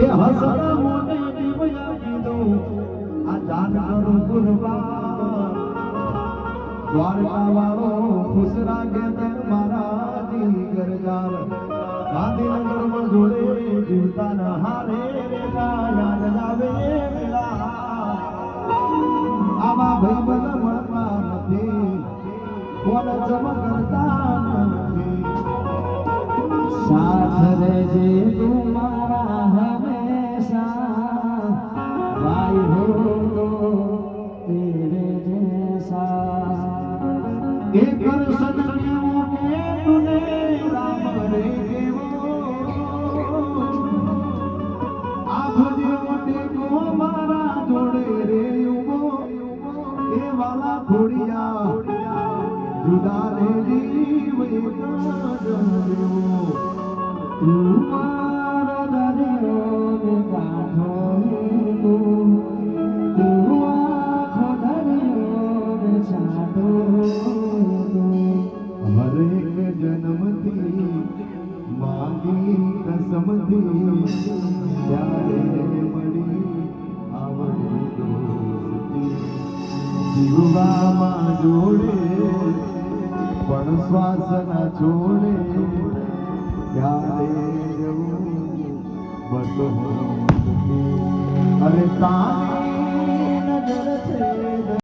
એ હસતા મોને દીવયા કીધું આ જાન કરો કુરબાન દ્વારકા વાળો ખુશ રાખે તન મારા જીગર જાર ગાંધીનગરમાં જોડે જીવતા ન હારે યાદ આવે આવા ભાઈ બન મળતા નથી કોણ ચમકતા નથી साथ रहे तुम्हारा हमेशा भाई हो तो तेरे जैसा एक दर्शन केवो के तूने राम रे केवो आप जेवो टेको मारा जोड़े रे उबो ए वाला खोड़िया जुदा रे जीव एक देवो तुम्हारा दरियो ने काठो તું આખો દરિયો ને છાંટો હરેક જન્મથી માગી કસમથી ત્યારે મળી આવડી દોસ્તી જીવવામાં જોડે પણ શ્વાસ ના છોડે ત્યારે જવું બધું અરે તારે